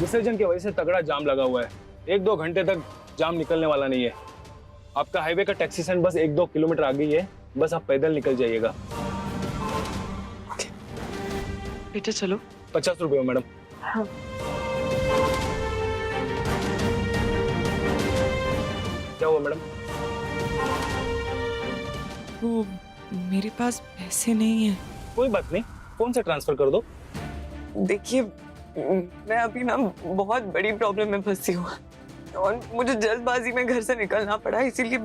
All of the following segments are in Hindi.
विसर्जन की वजह से तगड़ा जाम लगा हुआ है। 1-2 घंटे तक जाम निकलने वाला नहीं है। आपका हाईवे का टैक्सी स्टैंड बस 1-2 किलोमीटर आगे ही है, बस आप पैदल निकल जाइएगा। बेटा चलो। 50 रुपये मैडम। हाँ। क्या हुआ मैडम? वो मेरे पास पैसे नहीं है। कोई बात नहीं, फोन से ट्रांसफर कर दो। देखिए मैं अभी ना बहुत बड़ी प्रॉब्लम में फंसी हूँ और मुझे जल्दबाजी में घर से निकलना पड़ा, इसीलिए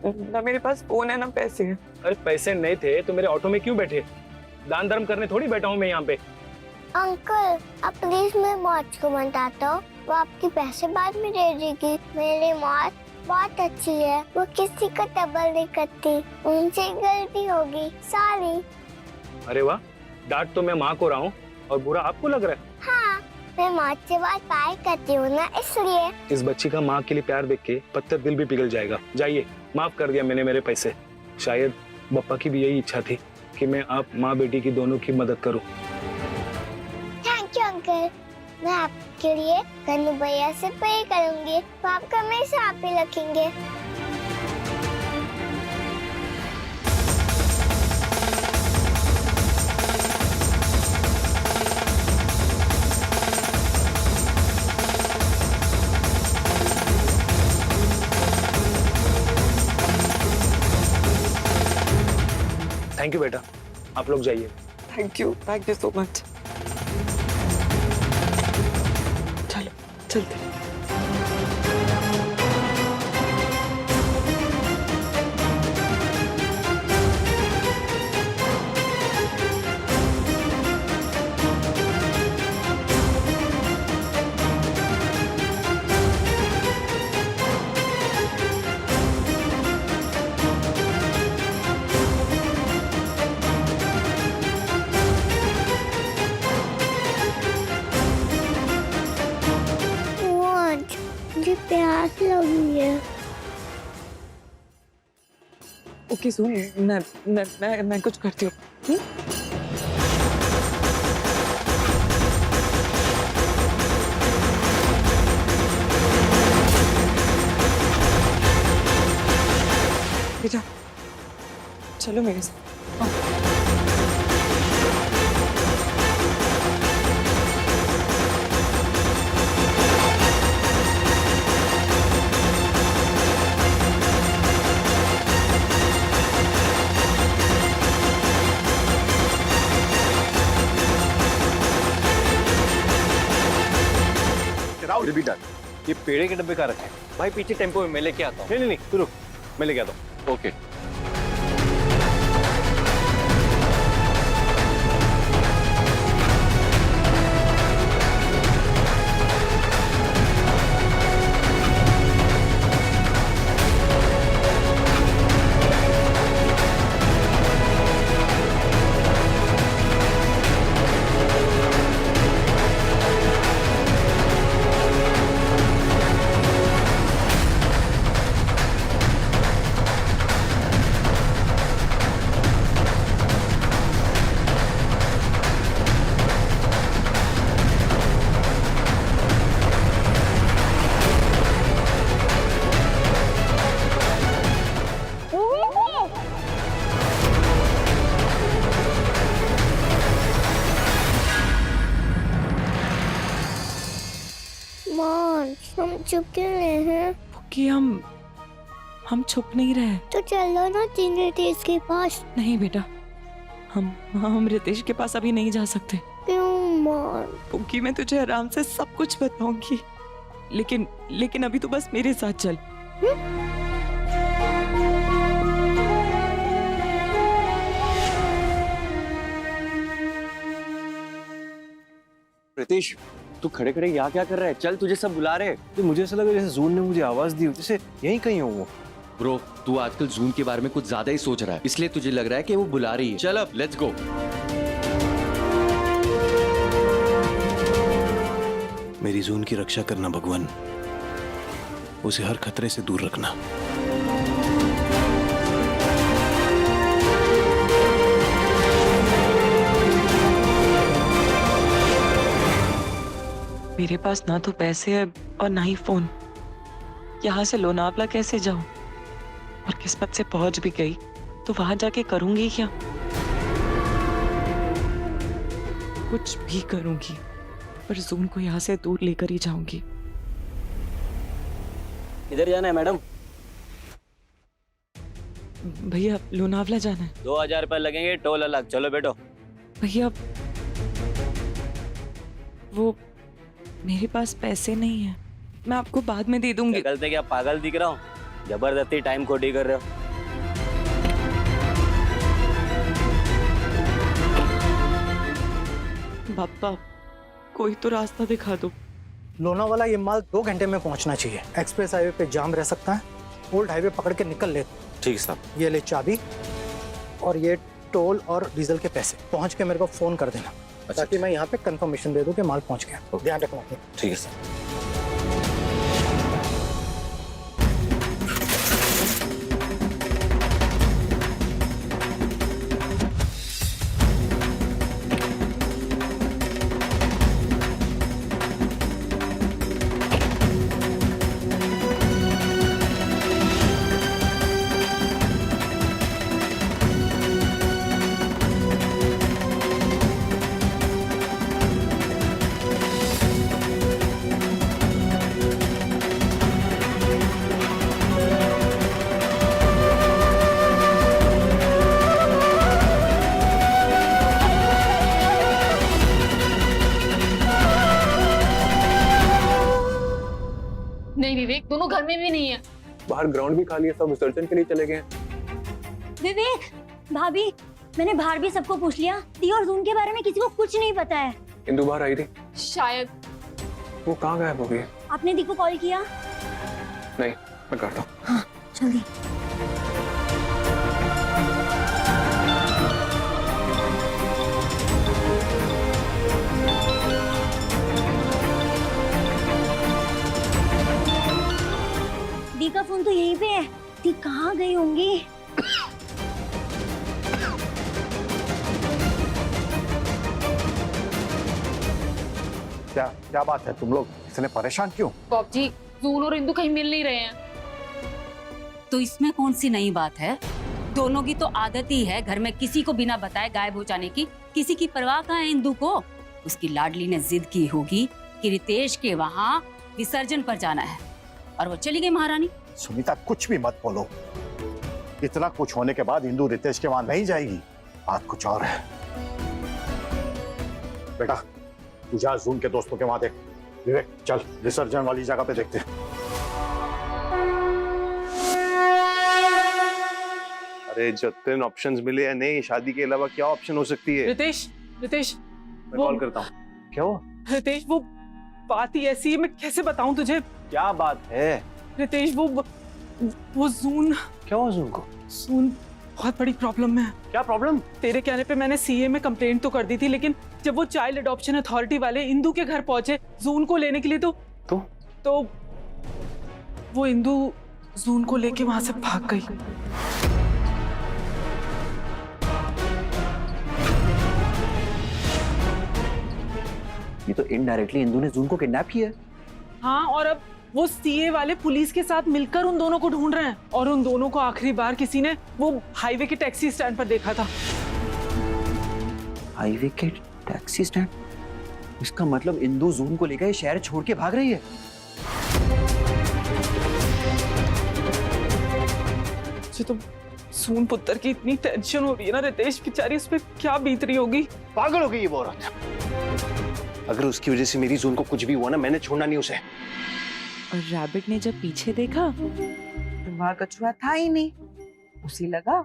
ना मेरे पास फोन है ना पैसे हैं। अरे पैसे नहीं थे तो मेरे ऑटो में क्यों बैठे? दान धर्म करने थोड़ी बैठा हूँ मैं यहाँ पे। अंकल आप प्लीज मेरे मौत को बताता हूँ, वो आपके पैसे बाद में दे देगी। मेरी मौत बहुत अच्छी है, वो किसी को ट्रबल नहीं करती, उनसे गलती होगी, सॉरी। अरे वाह, डांट तो मैं माँ को रहा हूँ और बुरा आपको लग रहा है। हाँ मैं मौत से बहुत प्यार करती हूँ ना, इसलिए। इस बच्ची का माँ के लिए प्यार देख के पत्थर दिल भी पिघल जाएगा। जाइए, माफ कर दिया मैंने मेरे पैसे। शायद बप्पा की भी यही इच्छा थी कि मैं आप माँ बेटी की दोनों की मदद करूँ। थैंक यू अंकल, मैं आपके लिए कन्नू भैया से प्रे करूंगी, वो आपका हमेशा आप ही रखेंगे। थैंक यू बेटा, आप लोग जाइए। Thank you so much. चलो चलते। मुझे प्यास लगी है। ओके सुन, मैं कुछ करती हूँ। बेटा चलो मेरे साथ। भी डन। ये पेड़े के डब्बे का रखे भाई, पीछे टेम्पो में मैं लेके आता हूँ। नहीं, तू रुक, मैं लेके आता हूँ। ओके। हम चुप क्यों रहे हैं? कि हम छुप नहीं रहे। तो चलो ना तीन रितेश के पास। नहीं बेटा, हम रितेश के पास अभी नहीं जा सकते। क्यों मान? क्योंकि मैं तुझे आराम से सब कुछ बताऊंगी, लेकिन अभी तो बस मेरे साथ चल। रितेश, तू खड़े खड़े यहाँ क्या कर रहा है? चल, तुझे सब बुला रहे हैं। तो मुझे ऐसा लगा जैसे जून ने मुझे आवाज दी हो, जैसे यहीं कहीं हो वो। ब्रो, तू आजकल जून के बारे में कुछ ज्यादा ही सोच रहा है, इसलिए तुझे लग रहा है कि वो बुला रही है। चल अब लेट्स गो। मेरी जून की रक्षा करना भगवान, उसे हर खतरे से दूर रखना। मेरे पास ना तो पैसे है और ना ही फोन। यहाँ से लोनावला कैसे जाऊं? और किस्मत से पहुंच भी गई तो वहां जाके करूंगी क्या? कुछ भी करूंगी पर जून को यहाँ से दूर लेकर ही जाऊंगी। किधर जाना है मैडम? भैया लोनावला जाना है। 2000 रुपए लगेंगे, टोल अलग। चलो बैठो। भैया वो मेरे पास पैसे नहीं है, मैं आपको बाद में दे दूंगी। गलते क्या पागल दिख रहा हूँ? जबरदस्ती टाइम खोटी कर रहे हो। पापा कोई तो रास्ता दिखा दो। लोनावाला ये माल 2 घंटे में पहुंचना चाहिए। एक्सप्रेस हाईवे पे जाम रह सकता है, ओल्ड हाईवे पकड़ के निकल ले। ठीक साहब। ये ले चाबी और ये टोल और डीजल के पैसे। पहुंच के मेरे को फोन कर देना। अच्छा, ताकि मैं यहाँ पे कंफर्मेशन दे दूं कि माल पहुंच गया। ध्यान रखना। ठीक है सर। नहीं विवेक, दोनों घर में भी नहीं है। बाहर ग्राउंड भी खाली है, सब विसर्जन के लिए चले गए हैं। विवेक, भाभी, मैंने बाहर भी सबको पूछ लिया। दी और जून के बारे में किसी को कुछ नहीं पता है। इंदु बाहर आई थी। शायद। वो कहाँ गायब हो गई? आपने दी को कॉल किया? नहीं, मैं करता हूँ। हाँ, जल्दी। दी का फोन तो यहीं पे है। दी कहाँ गई होंगी? क्या क्या बात है? तुम लोग इतने परेशान क्यों? बॉब जी, जून और इंदु कहीं मिल नहीं रहे हैं। तो इसमें कौन सी नई बात है? दोनों की तो आदत ही है घर में किसी को बिना बताए गायब हो जाने की। किसी की परवाह कहाँ है इंदु को? उसकी लाडली ने जिद की होगी कि रितेश के वहाँ विसर्जन पर जाना है और वो चली गई महारानी। सुनीता, कुछ भी मत बोलो। इतना कुछ होने के बाद इंदु रितेश के वहां नहीं जाएगी। बात कुछ और है। बेटा तू जा जून के दोस्तों के वहां देख। विवेक चल विसर्जन वाली जगह पे देखते हैं। अरे जतिन, ऑप्शंस मिले या नहीं? शादी के अलावा क्या ऑप्शन हो सकती है? रितेश, रितेश, मैं कॉल करता हूँ। क्या हुआ? रितेश वो बात ही ऐसी है, मैं कैसे बताऊं तुझे? क्या बात है? रितेश वो जून। क्या हुआ जून को? जून बहुत बड़ी प्रॉब्लम में है। क्या प्रॉब्लम? तेरे कहने पे मैंने सीए में कंप्लेंट तो कर दी थी, लेकिन जब वो चाइल्ड अडॉप्शन अथॉरिटी वाले इंदु के घर पहुंचे जून को लेने के लिए तो वो इंदु जून को लेके वहां से भाग गई। ये तो इनडायरेक्टली इंदु ने जून को किडनैप किया है। हाँ, और अब वो सीए वाले पुलिस के साथ मिलकर उन दोनों को ढूंढ रहे हैं। और उन दोनों को आखिरी बार किसी ने वो हाईवे के टैक्सी स्टैंड पर देखा था। हाईवे के टैक्सी स्टैंड? इसका मतलब इंदु जून को लेकर शहर छोड़ के भाग रही है। मुझे तो जून पुत्र की इतनी टेंशन हो रही है ना रितेश, बेचारी उस पर क्या बीत रही होगी। पागल हो गई ये वो औरत। अगर उसकी वजह से मेरी जून को कुछ भी हुआ ना, मैंने छोड़ना नहीं उसे। और रैबिट ने जब पीछे देखा तो वहाँ कछुआ था ही नहीं। उसे लगा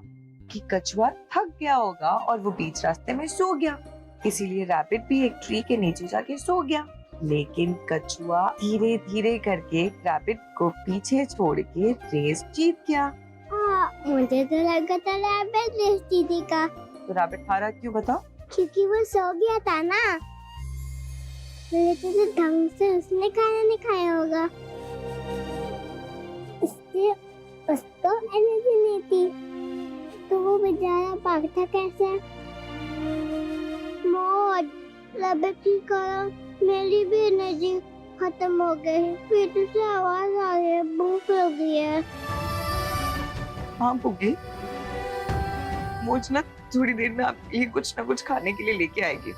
कि कछुआ थक गया होगा और वो बीच रास्ते में सो गया, इसीलिए रैबिट भी एक ट्री के नीचे जाके सो गया। लेकिन कछुआ धीरे धीरे करके रैबिट को पीछे छोड़ के रेस जीत गया। मुझे तो लगा था रैबिट रेस जीतेगा। तो रैबिट हारा क्यों बताओ? क्योंकि वो सो गया था ना। मेरे तो ढंग से उसने खाना नहीं खाया होगा, इसलिए उसको एनर्जी नहीं थी। तो वो बेचारा भागता कैसे? मौत, रैबिट की करो, मेरी भी एनर्जी खत्म हो गई, पेट से आवाज आ रही है, भूख लगी है। हाँ बुगी, मोज ना थोड़ी देर में आपके लिए कुछ ना कुछ खाने के लिए लेके आएगी।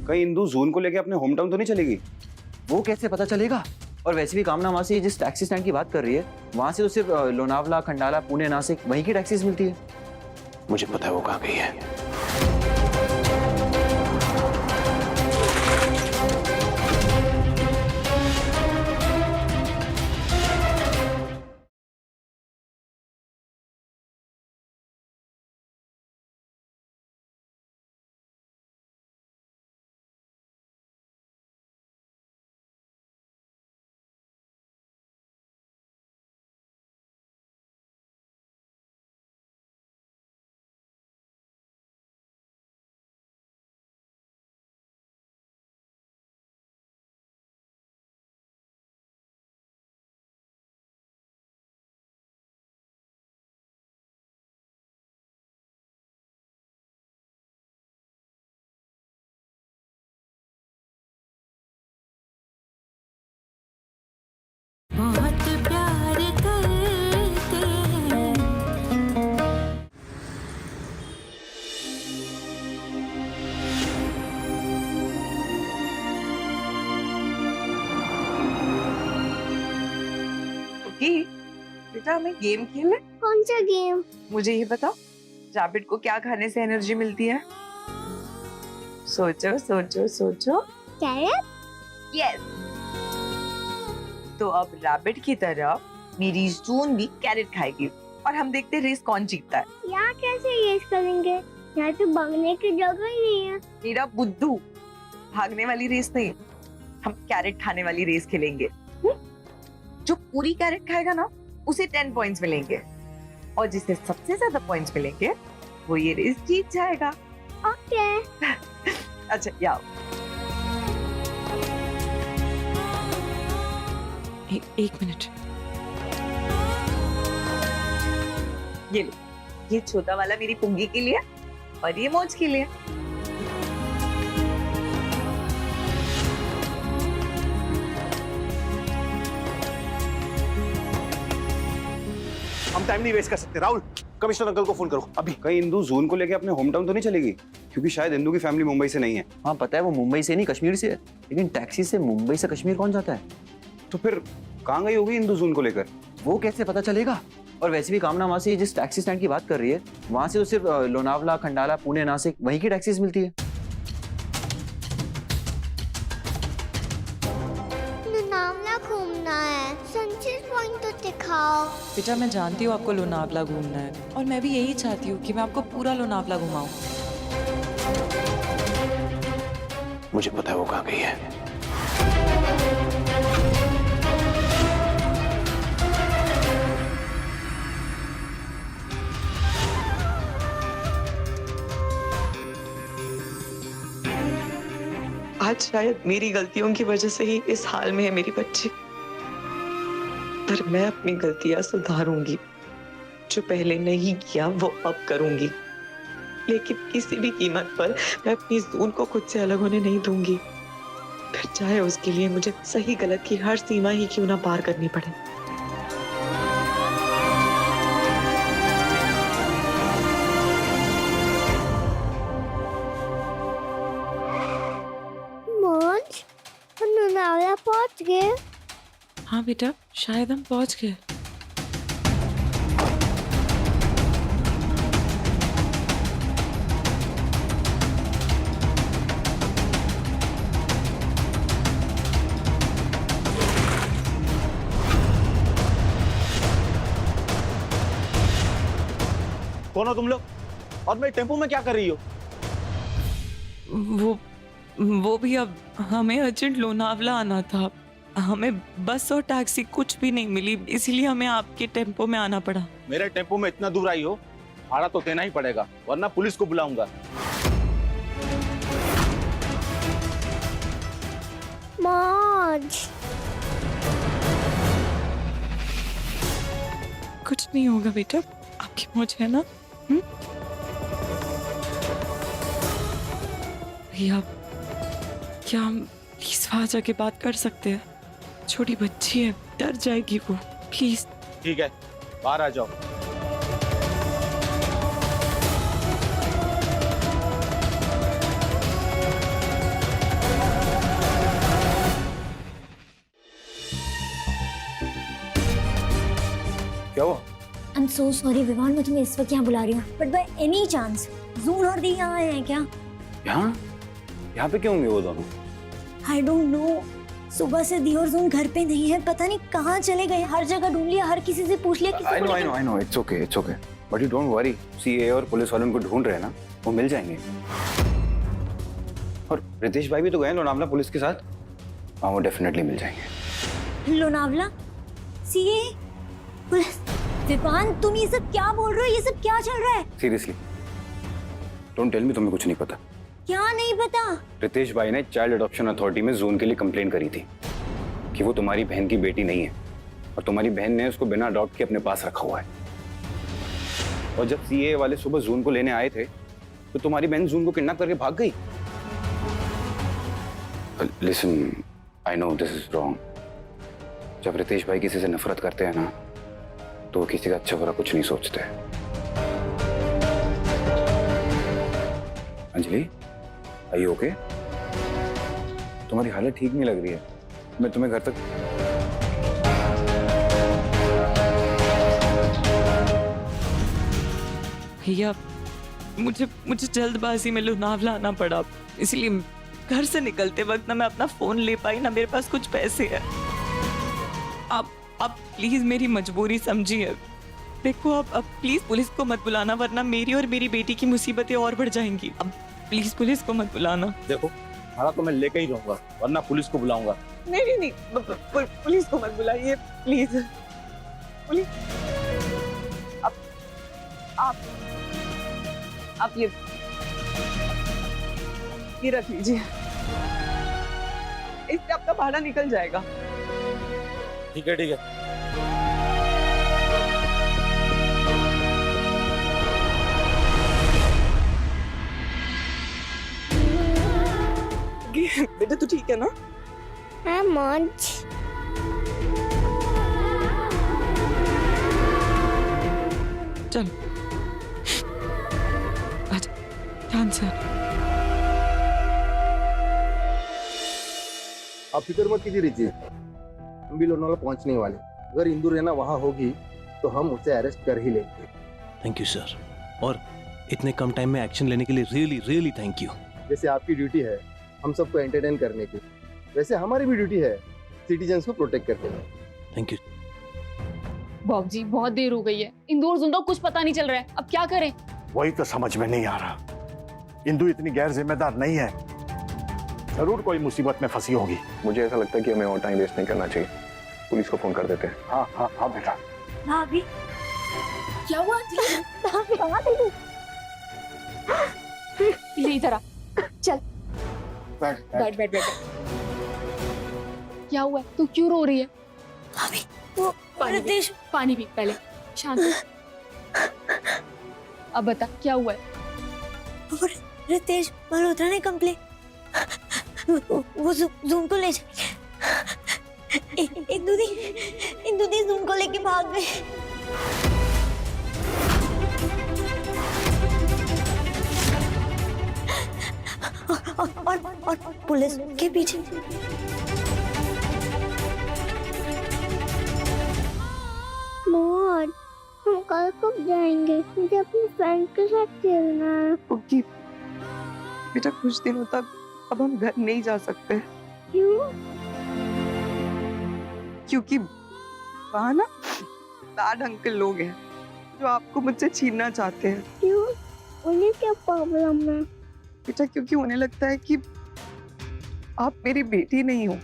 कहीं इंदू जून को लेके अपने होम टाउन तो नहीं चलेगी? वो कैसे पता चलेगा? और वैसे भी कामना मासी जिस टैक्सी स्टैंड की बात कर रही है, वहां से तो सिर्फ लोनावला, खंडाला, पुणे, नासिक वहीं की टैक्सीज मिलती है। मुझे पता है वो कहाँ गई है। बहुत प्यार करते हैं। ओके बेटा, हमें गेम खेलना है। कौन सा गेम? मुझे ये बताओ, रैबिट को क्या खाने से एनर्जी मिलती है? सोचो सोचो सोचो। कैरेट? यस। तो अब रैबिट की तरह मेरी जून भी कैरेट खाएगी और हम देखते हैं रेस कौन जीतता है। यहाँ कैसे रेस करेंगे? यहाँ तो भागने की जगह ही नहीं है। मेरा बुद्धू, भागने वाली रेस नहीं, हम कैरेट खाने वाली रेस खेलेंगे। जो पूरी कैरेट खाएगा ना, उसे 10 पॉइंट्स मिलेंगे और जिसे सबसे ज्यादा पॉइंट्स मिलेंगे वो ये रेस जीत जाएगा। ओके। अच्छा याओ। एक मिनट, ये लो, ये छोटा वाला मेरी पुंगी के लिए और ये मोज के लिए। हम टाइम नहीं वेस्ट कर सकते। राहुल, कमिश्नर अंकल को फोन करो अभी। कहीं इंदू जून को लेके अपने होम टाउन तो नहीं चलेगी? क्योंकि शायद इंदू की फैमिली मुंबई से नहीं है। हाँ पता है, वो मुंबई से नहीं कश्मीर से है, लेकिन टैक्सी से मुंबई से कश्मीर कौन जाता है? तो फिर कहाँ गई होगी इंदू जून को लेकर? वो कैसे पता चलेगा? और वैसे भी कामना मासी जिस टैक्सी स्टैंड की बात कर रही है, वहां से तो सिर्फ लोनावला, खंडाला, पुणे, नासिक वहीं की टैक्सीज मिलती है। लोनावला घूमना है, सनसेट पॉइंट तो दिखाओ। बेटा, मैं जानती हूँ आपको लोनावला घूमना है और मैं भी यही चाहती हूँ कि मैं आपको पूरा लोनावला घुमाऊं। मुझे पता है वो कहाँ गई है। आज शायद मेरी गलतियों की वजह से ही इस हाल में है मेरी बच्ची, पर मैं अपनी गलतियां सुधारूंगी। जो पहले नहीं किया वो अब करूंगी, लेकिन किसी भी कीमत पर मैं अपनी जून को खुद से अलग होने नहीं दूंगी, फिर चाहे उसके लिए मुझे सही गलत की हर सीमा ही क्यों ना पार करनी पड़े। मोज, हम लोनावला पहुंच गए। हाँ बेटा, शायद हम पहुंच गए। कौन हो तुम लोग? और मैं टेम्पो में क्या कर रही हो? वो भी अब हमें अर्जेंट लोनावला आना था, हमें बस और टैक्सी कुछ भी नहीं मिली, इसीलिए हमें आपके टेम्पो में आना पड़ा। मेरे टेम्पो में इतना दूर आई हो, भाड़ा तो देना ही पड़ेगा, वरना पुलिस को बुलाऊंगा। मोज, कुछ नहीं होगा बेटा, आपकी मौज है ना? भैया क्या हम प्लीज वहां जाके बात कर सकते हैं? छोटी बच्ची है, डर जाएगी वो, प्लीज। ठीक है, बाहर आ जाओ। क्या हुआ? I am so sorry Vivaan, मैं तुम्हें इस वक्त यहाँ बुला रही हूँ, बट बाय एनी चांस जून और दी यहाँ आए हैं क्या? यहाँ पे क्यों होंगे वो दोनों? आई डोंट नो, सुबह से दी और जून घर पे नहीं है, पता नहीं कहाँ चले गए, हर जगह ढूंढ लिया, हर किसी से पूछ लिया, I know, it's okay. But you don't worry, CA और पुलिस वाले उनको ढूंढ रहे हैं ना, वो मिल जाएंगे। और रितेश भाई भी तो गए लोनावला पुलिस के साथ, हाँ वो डेफिनेटली मिल जाएंगे। Lonavala, CA, police. विवान तुम ये सब क्या बोल रहे हो? ये सब क्या चल रहा है? सीरियसली, डोंट टेल मी तुम्हें कुछ नहीं पता। क्या नहीं पता? रितेश भाई ने चाइल्ड अडॉप्शन अथॉरिटी में जून के लिए कंप्लेन करी थी कि वो तुम्हारी बहन की बेटी नहीं है और तुम्हारी बहन ने उसको बिना अडॉप्ट के अपने पास रखा हुआ है। और जब सीए वाले सुबह जून को लेने आए थे तो तुम्हारी बहन जून को किडनैप करके भाग गई। Listen, I know this is wrong. जब रितेश भाई किसी से नफरत करते हैं ना तो वो किसी का अच्छा बुरा कुछ नहीं सोचते। Anjali, are you okay? तुम्हारी हालत ठीक नहीं लग रही है, मैं तुम्हें घर तक भैया मुझे जल्दबाजी में लोनावला आना पड़ा, इसलिए घर से निकलते वक्त ना मैं अपना फोन ले पाई ना मेरे पास कुछ पैसे है। आप प्लीज मेरी मजबूरी समझिए। देखो अब प्लीज पुलिस को मत बुलाना, वरना मेरी और मेरी बेटी की मुसीबतें और बढ़ जाएंगी। अब प्लीज पुलिस को मत बुलाना। देखो, खाना तो मैं लेके ही रहूंगा, वरना पुलिस को बुलाऊंगा। नहीं, पुलिस को मत बुलाइए प्लीज। पुलिस, आप ये रख लीजिए, इससे आपका भाड़ा निकल जाएगा। ठीक है। बेटा तू ठीक है ना? हाँ मौज। चल अच्छा, ध्यान से। आप फिक्र मत कीजिए रीजिए, हम भी लोनावला पहुंचने वाले। अगर इंदु रहना वहां होगी तो हम उसे अरेस्ट कर ही लेंगे। थैंक यू सर, और इतने कम टाइम में एक्शन लेने के लिए रियली थैंक यू। जैसे आपकी ड्यूटी है हम सबको एंटरटेन करने की, वैसे हमारी भी ड्यूटी है सिटीजन्स को प्रोटेक्ट करने की। Thank you. बॉब जी बहुत देर हो गई है, इंदु और जून का कुछ पता नहीं चल रहा है, अब क्या करें? वही तो समझ में नहीं आ रहा। इंदु इतनी गैर जिम्मेदार नहीं है, जरूर कोई मुसीबत में फंसी होगी। मुझे ऐसा लगता है कि हमें और टाइम वेस्ट नहीं करना चाहिए, पुलिस को फोन कर देते हैं। हाँ बेटा। भाभी क्या हुआ? भाभी कहाँ थी तू? ले इधर आ, चल बैठ। क्या हुआ? तू क्यों रो रही है? भाभी वो रितेश, पानी पी पहले, शांत हो। अब बता क्या हुआ है? रितेश मल्होत्रा ने कंप्लेन, वो जून को ले जाए। इंदु दी जून को लेके भाग गए। और पुलिस के पीछे। मौज, हम कल कब जाएंगे? मुझे अपने फ्रेंड के साथ खेलना है। ओके बेटा, कुछ दिनों तक अब हम घर नहीं जा सकते। क्यों? क्योंकि वहाँ ना बैड अंकल लोग हैं जो आपको मुझसे छीनना चाहते हैं। क्यों? उन्हें क्या प्रॉब्लम है? बेटा क्योंकि उन्हें लगता है कि आप मेरी बेटी नहीं हो,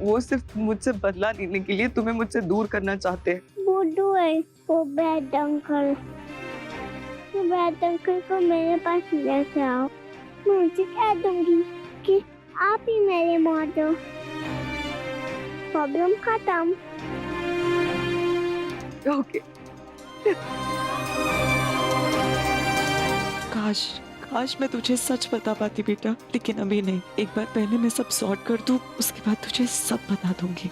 वो सिर्फ मुझसे बदला लेने के लिए तुम्हें मुझसे दूर करना चाहते हैं। बुड्ढू है वो बैड अंकल। तो बैड अंकल को मेरे पास लेके आओ, मैं उनसे कह दूंगी कि आप ही मेरे मौज हो। प्रॉब्लम खत्म। ओके। काश मैं तुझे सच बता पाती बेटा, लेकिन अभी नहीं। एक बार पहले मैं सब सॉर्ट कर दूं, उसके बाद तुझे सब बता दूंगी।